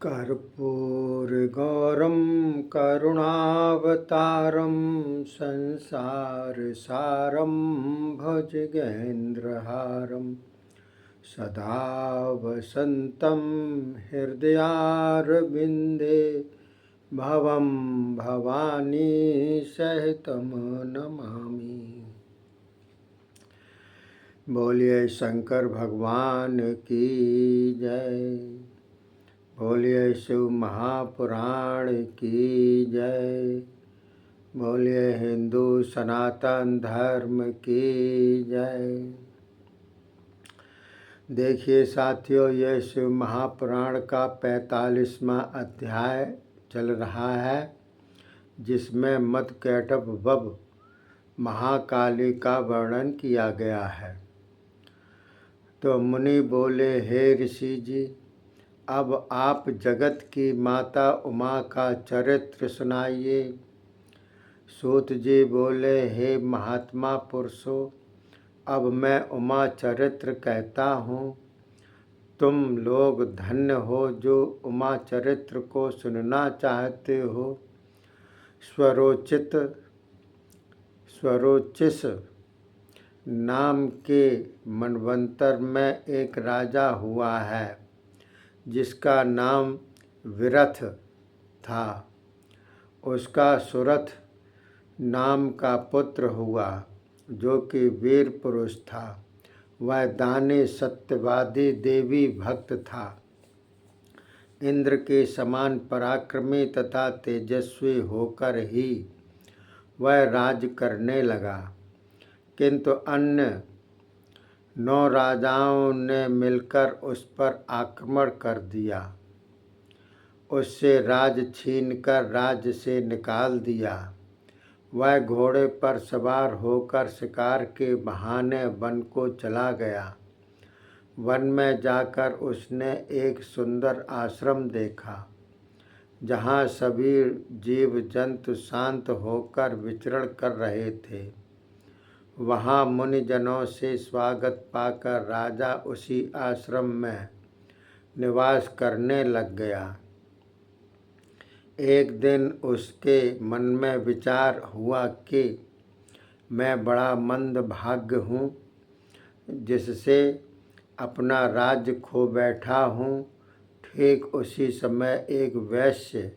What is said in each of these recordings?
कर्पूरगौरं करुणावतारं संसारसारं भुजगेन्द्रहारं सदा वसन्तं हृदयारविन्दे भवं भवानी सहितं नमामि। बोलिए शंकर भगवान की जय। बोलिए शिव महापुराण की जय। बोलिए हिंदू सनातन धर्म की जय। देखिए साथियों, यह शिव महापुराण का 45वां अध्याय चल रहा है, जिसमें मधुकैटभ वब महाकाली का वर्णन किया गया है। तो मुनि बोले, हे ऋषि जी, अब आप जगत की माता उमा का चरित्र सुनाइए। सूत जी बोले, हे महात्मा पुरुषों, अब मैं उमा चरित्र कहता हूँ। तुम लोग धन्य हो जो उमा चरित्र को सुनना चाहते हो। स्वरोचिष नाम के मनवंतर में एक राजा हुआ है, जिसका नाम विरथ था। उसका सुरथ नाम का पुत्र हुआ, जो कि वीर पुरुष था। वह दानी सत्यवादी देवी भक्त था। इंद्र के समान पराक्रमी तथा तेजस्वी होकर ही वह राज करने लगा, किंतु अन्य 9 राजाओं ने मिलकर उस पर आक्रमण कर दिया। उससे राज छीनकर राज्य से निकाल दिया। वह घोड़े पर सवार होकर शिकार के बहाने वन को चला गया। वन में जाकर उसने एक सुंदर आश्रम देखा, जहाँ सभी जीव जंतु शांत होकर विचरण कर रहे थे। वहाँ मुनिजनों से स्वागत पाकर राजा उसी आश्रम में निवास करने लग गया। एक दिन उसके मन में विचार हुआ कि मैं बड़ा मंदभाग्य हूँ, जिससे अपना राज्य खो बैठा हूँ। ठीक उसी समय एक वैश्य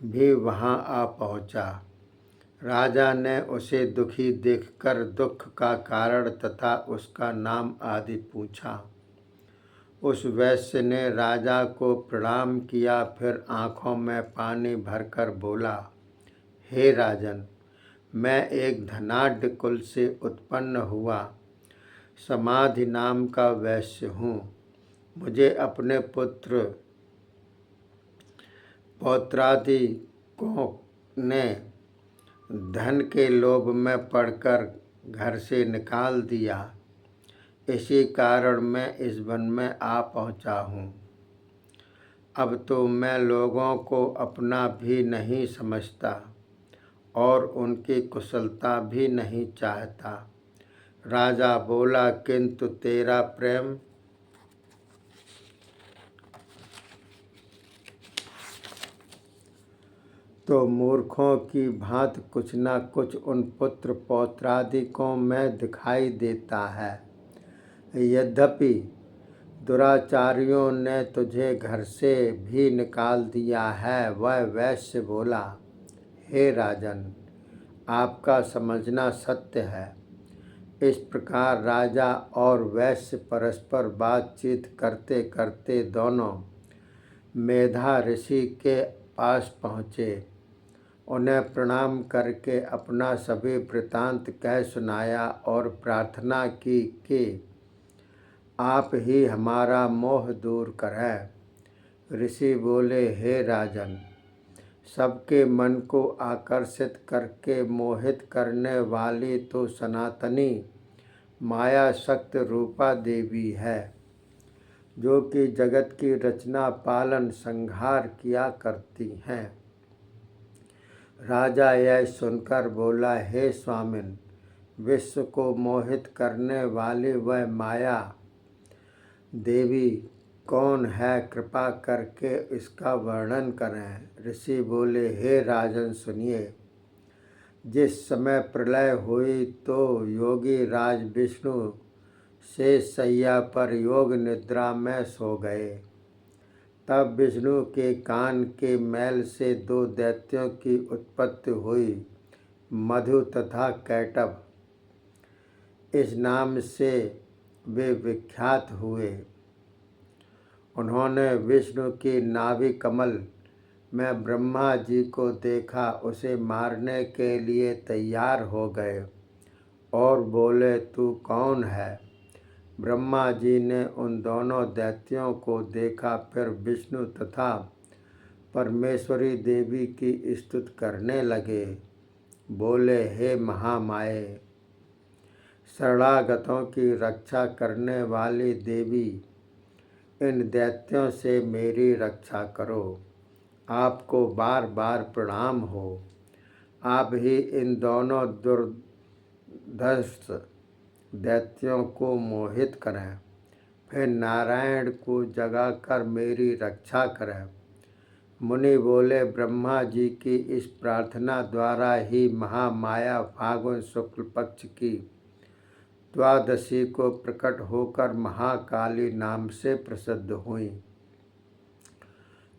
भी वहाँ आ पहुँचा। राजा ने उसे दुखी देखकर दुख का कारण तथा उसका नाम आदि पूछा। उस वैश्य ने राजा को प्रणाम किया, फिर आँखों में पानी भरकर बोला, हे राजन, मैं एक धनाढ्य कुल से उत्पन्न हुआ समाधि नाम का वैश्य हूँ। मुझे अपने पौत्रादि को ने धन के लोभ में पड़कर घर से निकाल दिया। इसी कारण मैं इस वन में आ पहुँचा हूँ। अब तो मैं लोगों को अपना भी नहीं समझता और उनकी कुशलता भी नहीं चाहता। राजा बोला, किंतु तेरा प्रेम तो मूर्खों की भांति कुछ न कुछ उन पुत्र पौत्रादिकों में दिखाई देता है। यद्यपि दुराचारियों ने तुझे घर से भी निकाल दिया है। वह वैश्य बोला, हे राजन, आपका समझना सत्य है। इस प्रकार राजा और वैश्य परस्पर बातचीत करते करते दोनों मेधा ऋषि के पास पहुँचे। उन्हें प्रणाम करके अपना सभी वृतांत कह सुनाया और प्रार्थना की कि आप ही हमारा मोह दूर करें। ऋषि बोले, हे राजन, सबके मन को आकर्षित करके मोहित करने वाली तो सनातनी माया शक्ति रूपा देवी है, जो कि जगत की रचना पालन संहार किया करती हैं। राजा यह सुनकर बोला, हे स्वामिन, विश्व को मोहित करने वाली वह माया देवी कौन है, कृपा करके इसका वर्णन करें। ऋषि बोले, हे राजन सुनिए। जिस समय प्रलय हुई तो योगी राज विष्णु शेष शैया पर योग निद्रा में सो गए। तब विष्णु के कान के मैल से दो दैत्यों की उत्पत्ति हुई, मधु तथा कैटभ। इस नाम से वे विख्यात हुए। उन्होंने विष्णु की नाभि कमल में ब्रह्मा जी को देखा, उसे मारने के लिए तैयार हो गए और बोले, तू कौन है? ब्रह्मा जी ने उन दोनों दैत्यों को देखा, फिर विष्णु तथा परमेश्वरी देवी की स्तुति करने लगे। बोले, हे महामाये, शरणागतों की रक्षा करने वाली देवी, इन दैत्यों से मेरी रक्षा करो। आपको बार बार प्रणाम हो। आप ही इन दोनों दुर्धर्ष दैत्यों को मोहित करें, फिर नारायण को जगाकर मेरी रक्षा करें। मुनि बोले, ब्रह्मा जी की इस प्रार्थना द्वारा ही महामाया फागुन शुक्ल पक्ष की द्वादशी को प्रकट होकर महाकाली नाम से प्रसिद्ध हुई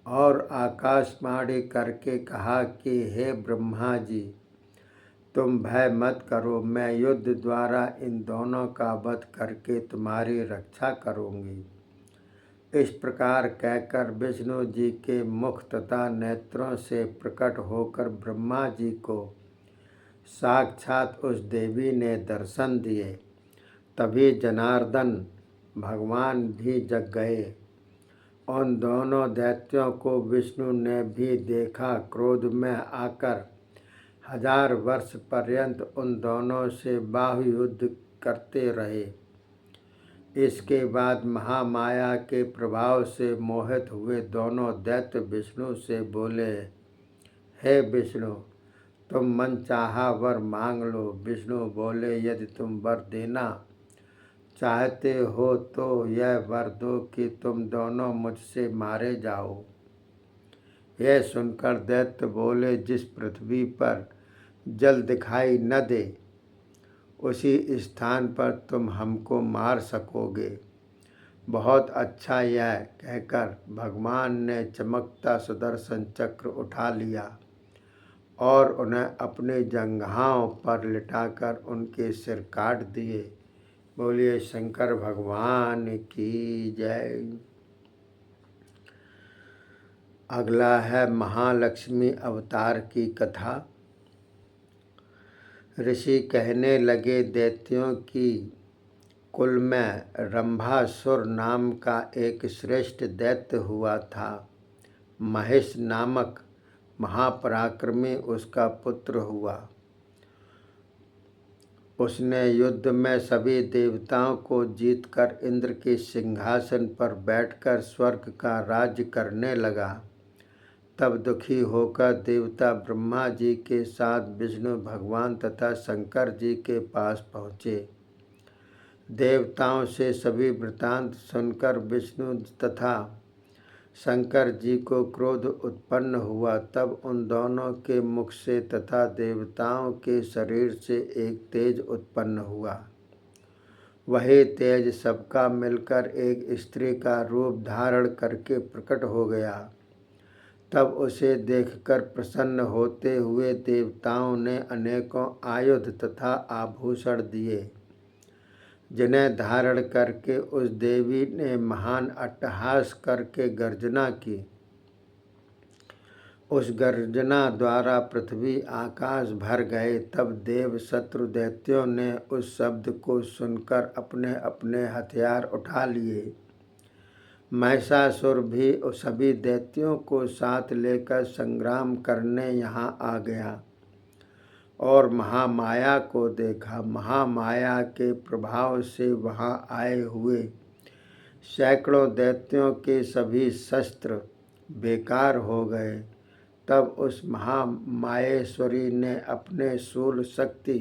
और आकाशवाणी करके कहा कि हे ब्रह्मा जी, तुम भय मत करो, मैं युद्ध द्वारा इन दोनों का वध करके तुम्हारी रक्षा करूंगी। इस प्रकार कहकर विष्णु जी के मुख तथा नेत्रों से प्रकट होकर ब्रह्मा जी को साक्षात उस देवी ने दर्शन दिए। तभी जनार्दन भगवान भी जग गए। उन दोनों दैत्यों को विष्णु ने भी देखा। क्रोध में आकर 1000 वर्ष पर्यंत उन दोनों से बाहुयुद्ध करते रहे। इसके बाद महामाया के प्रभाव से मोहित हुए दोनों दैत्य विष्णु से बोले, हे विष्णु, तुम मनचाहा वर मांग लो। विष्णु बोले, यदि तुम वर देना चाहते हो तो यह वर दो कि तुम दोनों मुझसे मारे जाओ। यह सुनकर दैत्य बोले, जिस पृथ्वी पर जल दिखाई न दे उसी स्थान पर तुम हमको मार सकोगे। बहुत अच्छा। यह कहकर भगवान ने चमकता सुदर्शन चक्र उठा लिया और उन्हें अपने जंघाओं पर लिटाकर उनके सिर काट दिए। बोलिए शंकर भगवान की जय। अगला है महालक्ष्मी अवतार की कथा। ऋषि कहने लगे, दैत्यों की कुल में रंभासुर नाम का एक श्रेष्ठ दैत्य हुआ था। महेश नामक महापराक्रमी उसका पुत्र हुआ। उसने युद्ध में सभी देवताओं को जीतकर इंद्र के सिंहासन पर बैठकर स्वर्ग का राज्य करने लगा। तब दुखी होकर देवता ब्रह्मा जी के साथ विष्णु भगवान तथा शंकर जी के पास पहुँचे। देवताओं से सभी वृत्तांत सुनकर विष्णु तथा शंकर जी को क्रोध उत्पन्न हुआ। तब उन दोनों के मुख से तथा देवताओं के शरीर से एक तेज उत्पन्न हुआ। वही तेज सबका मिलकर एक स्त्री का रूप धारण करके प्रकट हो गया। तब उसे देखकर प्रसन्न होते हुए देवताओं ने अनेकों आयुध तथा आभूषण दिए, जिन्हें धारण करके उस देवी ने महान अट्टहास करके गर्जना की। उस गर्जना द्वारा पृथ्वी आकाश भर गए। तब देव शत्रु दैत्यों ने उस शब्द को सुनकर अपने अपने हथियार उठा लिए। महिषासुर भी सभी दैत्यों को साथ लेकर संग्राम करने यहाँ आ गया और महामाया को देखा। महामाया के प्रभाव से वहाँ आए हुए सैकड़ों दैत्यों के सभी शस्त्र बेकार हो गए। तब उस महामायेश्वरी ने अपने शूल शक्ति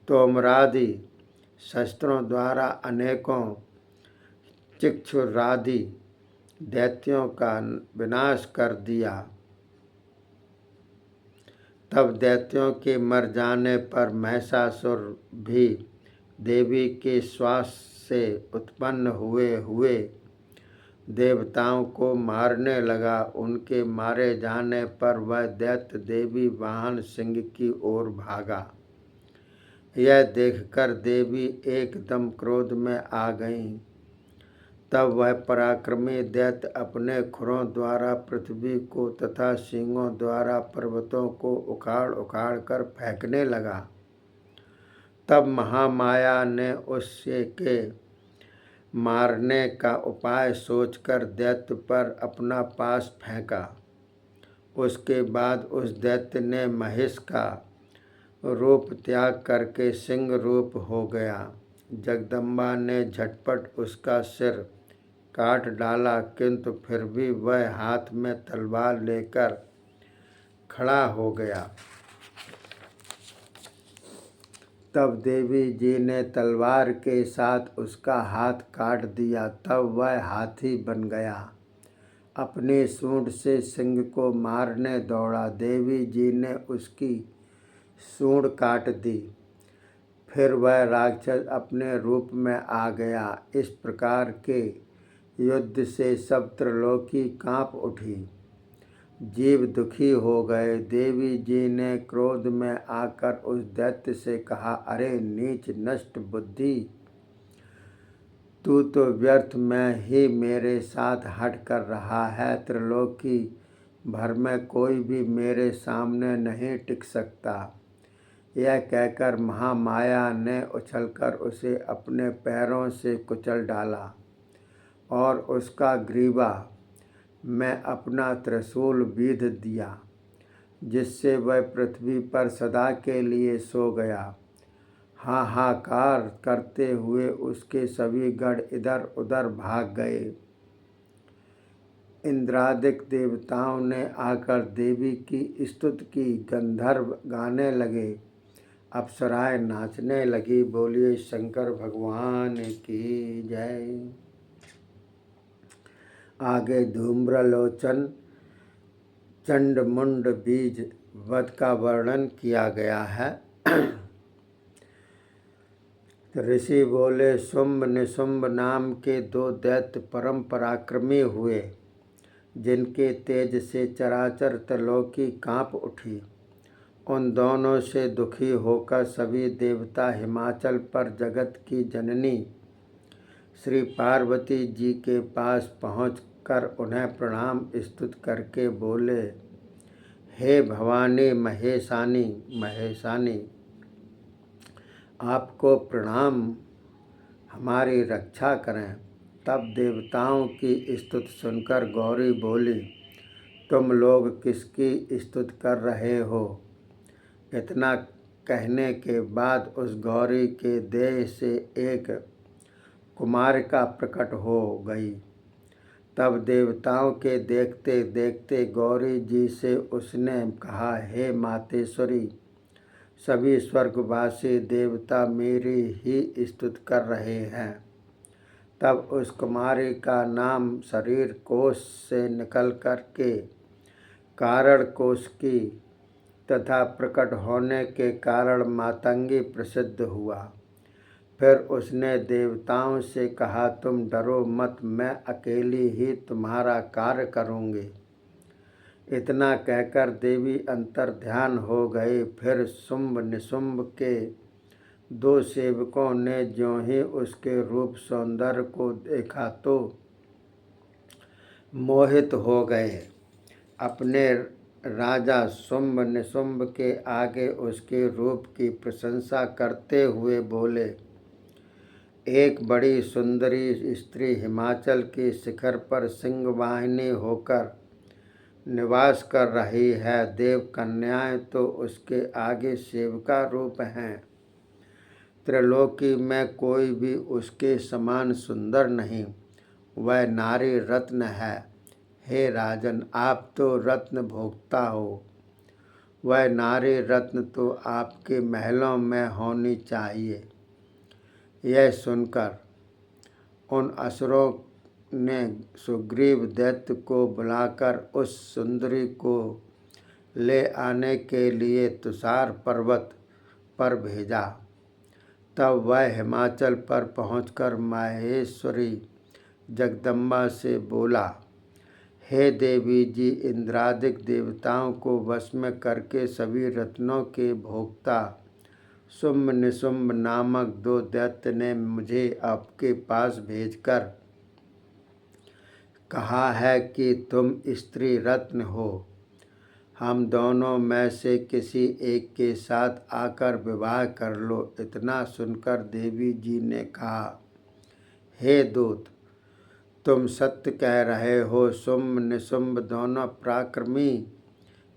तोमरादि शस्त्रों द्वारा अनेकों चिक्षुरादि दैत्यों का विनाश कर दिया। तब दैत्यों के मर जाने पर महिषासुर भी देवी के श्वास से उत्पन्न हुए देवताओं को मारने लगा। उनके मारे जाने पर वह दैत्य देवी वाहन सिंह की ओर भागा। यह देखकर देवी एकदम क्रोध में आ गईं। तब वह पराक्रमी दैत्य अपने खुरों द्वारा पृथ्वी को तथा सींगों द्वारा पर्वतों को उखाड़ उखाड़ कर फेंकने लगा। तब महामाया ने उससे के मारने का उपाय सोचकर दैत्य पर अपना पास फेंका। उसके बाद उस दैत्य ने महिष का रूप त्याग करके सिंह रूप हो गया। जगदम्बा ने झटपट उसका सिर काट डाला, किंतु फिर भी वह हाथ में तलवार लेकर खड़ा हो गया। तब देवी जी ने तलवार के साथ उसका हाथ काट दिया। तब वह हाथी बन गया। अपनी सूंड से सिंह को मारने दौड़ा। देवी जी ने उसकी सूंड काट दी। फिर वह राक्षस अपने रूप में आ गया। इस प्रकार के युद्ध से सब त्रिलोकी काँप उठी। जीव दुखी हो गए। देवी जी ने क्रोध में आकर उस दैत्य से कहा, अरे नीच नष्ट बुद्धि, तू तो व्यर्थ में ही मेरे साथ हट कर रहा है। त्रिलोकी भर में कोई भी मेरे सामने नहीं टिक सकता। यह कहकर महामाया ने उछलकर उसे अपने पैरों से कुचल डाला और उसका ग्रीवा में अपना त्रिशूल बीध दिया, जिससे वह पृथ्वी पर सदा के लिए सो गया। हाहाकार करते हुए उसके सभी गण इधर उधर भाग गए। इंद्रादिक देवताओं ने आकर देवी की स्तुति की। गंधर्व गाने लगे, अप्सराएं नाचने लगी। बोलिए शंकर भगवान की जय। आगे धूम्रलोचन चंडमुंड बीज वध का वर्णन किया गया है। ऋषि बोले, शुंभ निशुंभ नाम के दो दैत्य परम पराक्रमी हुए, जिनके तेज से चराचर त्रिलोकी काँप उठी। उन दोनों से दुखी होकर सभी देवता हिमाचल पर जगत की जननी श्री पार्वती जी के पास पहुंचकर उन्हें प्रणाम स्तुति करके बोले, हे भवानी महेशानी, आपको प्रणाम, हमारी रक्षा करें। तब देवताओं की स्तुति सुनकर गौरी बोली, तुम लोग किसकी स्तुति कर रहे हो? इतना कहने के बाद उस गौरी के देह से एक कुमारिका प्रकट हो गई। तब देवताओं के देखते देखते गौरी जी से उसने कहा, हे मातेश्वरी, सभी स्वर्गवासी देवता मेरी ही स्तुति कर रहे हैं। तब उस कुमारी का नाम शरीर कोश से निकल कर के कारण कोश की तथा प्रकट होने के कारण मातंगी प्रसिद्ध हुआ। फिर उसने देवताओं से कहा, तुम डरो मत, मैं अकेली ही तुम्हारा कार्य करूँगी। इतना कहकर देवी अंतर्ध्यान हो गई। फिर शुंभ निशुंभ के दो सेवकों ने ज्यों ही उसके रूप सौंदर्य को देखा तो मोहित हो गए। अपने राजा शुंभ निशुंभ के आगे उसके रूप की प्रशंसा करते हुए बोले, एक बड़ी सुंदरी स्त्री हिमाचल के शिखर पर सिंहवाहिनी होकर निवास कर रही है। देव कन्याएं तो उसके आगे सेविका रूप हैं। त्रिलोकी में कोई भी उसके समान सुंदर नहीं। वह नारी रत्न है। हे राजन, आप तो रत्न भोक्ता हो। वह नारी रत्न तो आपके महलों में होनी चाहिए। यह सुनकर उन असुरों ने सुग्रीव दैत्य को बुलाकर उस सुंदरी को ले आने के लिए तुषार पर्वत पर भेजा। तब वह हिमाचल पर पहुंचकर माहेश्वरी जगदम्बा से बोला, हे देवी जी, इंद्रादिक देवताओं को वश में करके सभी रत्नों के भोक्ता शुंभ निशुंभ नामक 2 दैत्य ने मुझे आपके पास भेजकर कहा है कि तुम स्त्री रत्न हो, हम दोनों में से किसी एक के साथ आकर विवाह कर लो। इतना सुनकर देवी जी ने कहा, हे दूत, तुम सत्य कह रहे हो। शुंभ निशुंभ दोनों पराक्रमी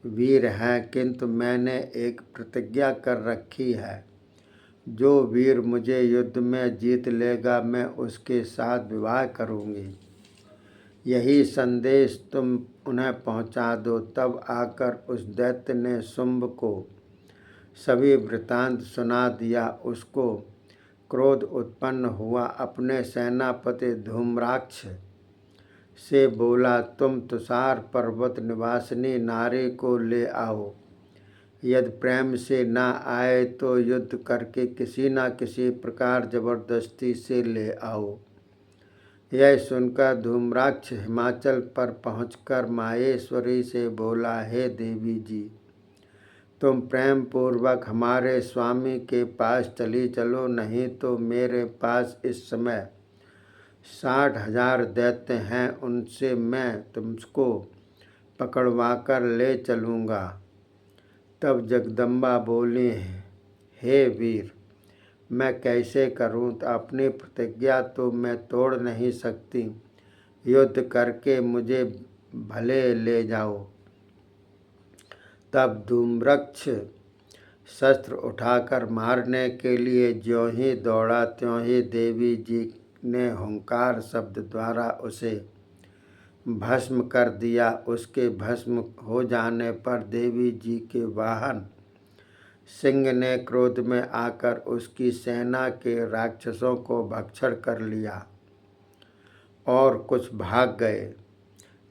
वीर हैं, किंतु मैंने एक प्रतिज्ञा कर रखी है, जो वीर मुझे युद्ध में जीत लेगा मैं उसके साथ विवाह करूंगी। यही संदेश तुम उन्हें पहुंचा दो। तब आकर उस दैत्य ने शुंभ को सभी वृतांत सुना दिया। उसको क्रोध उत्पन्न हुआ, अपने सेनापति धूम्राक्ष से बोला, तुम तुषार पर्वत निवासिनी नारी को ले आओ। यदि प्रेम से ना आए तो युद्ध करके किसी न किसी प्रकार जबरदस्ती से ले आओ। यह सुनकर धूम्राक्ष हिमाचल पर पहुंचकर माहेश्वरी से बोला, हे देवी जी, तुम प्रेम पूर्वक हमारे स्वामी के पास चली चलो, नहीं तो मेरे पास इस समय 60,000 दैत्य हैं, उनसे मैं तुमको पकड़वाकर ले चलूँगा। तब जगदम्बा बोली, हे वीर, मैं कैसे करूं? अपनी प्रतिज्ञा तो मैं तोड़ नहीं सकती, युद्ध करके मुझे भले ले जाओ। तब धूम्रक्ष शस्त्र उठाकर मारने के लिए ज्यों ही दौड़ा, त्यों ही देवी जी ने हुंकार शब्द द्वारा उसे भस्म कर दिया। उसके भस्म हो जाने पर देवी जी के वाहन सिंह ने क्रोध में आकर उसकी सेना के राक्षसों को भक्षण कर लिया और कुछ भाग गए।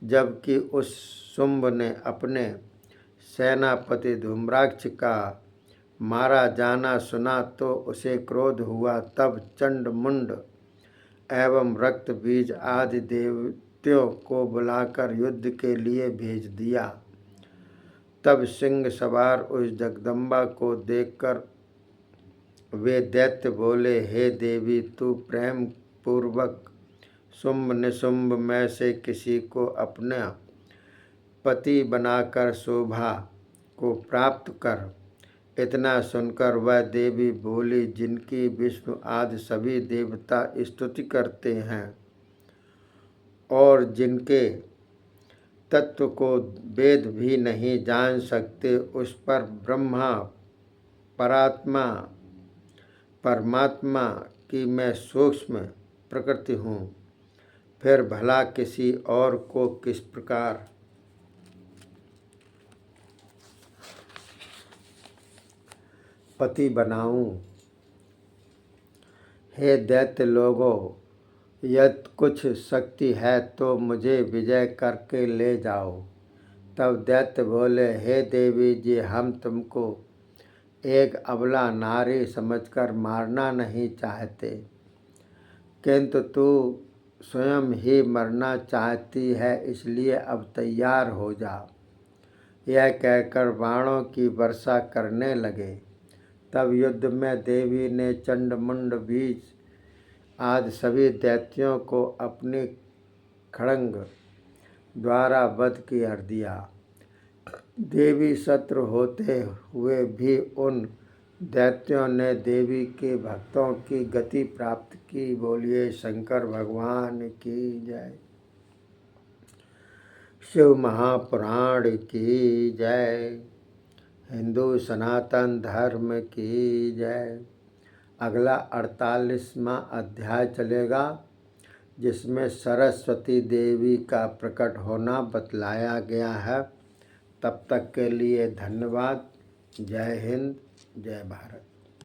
जबकि उस शुंभ ने अपने सेनापति धूम्राक्ष का मारा जाना सुना तो उसे क्रोध हुआ। तब चंडमुंड एवं रक्त बीज आदि देवत्यों को बुलाकर युद्ध के लिए भेज दिया। तब सिंह सवार उस जगदम्बा को देखकर वे दैत्य बोले, हे देवी, तू प्रेम पूर्वक शुंभ निशुंभ में से किसी को अपना पति बनाकर शोभा को प्राप्त कर। इतना सुनकर वह देवी बोली, जिनकी विष्णु आदि सभी देवता स्तुति करते हैं और जिनके तत्व को वेद भी नहीं जान सकते, उस पर ब्रह्मा परमात्मा की मैं सूक्ष्म प्रकृति हूँ, फिर भला किसी और को किस प्रकार पति बनाऊं? हे दैत्य लोगों, यदि कुछ शक्ति है तो मुझे विजय करके ले जाओ। तब दैत्य बोले, हे देवी जी, हम तुमको एक अबला नारी समझकर मारना नहीं चाहते, किंतु तू स्वयं ही मरना चाहती है, इसलिए अब तैयार हो जा। यह कहकर बाणों की वर्षा करने लगे। तब युद्ध में देवी ने चंडमुंड बीज आदि सभी दैत्यों को अपने खड्ग द्वारा वध कर दिया। देवी शत्रु होते हुए भी उन दैत्यों ने देवी के भक्तों की गति प्राप्त की। बोलिए शंकर भगवान की जय। शिव महापुराण की जय। हिंदू सनातन धर्म की जय। अगला 48वां अध्याय चलेगा, जिसमें सरस्वती देवी का प्रकट होना बतलाया गया है। तब तक के लिए धन्यवाद। जय हिंद, जय भारत।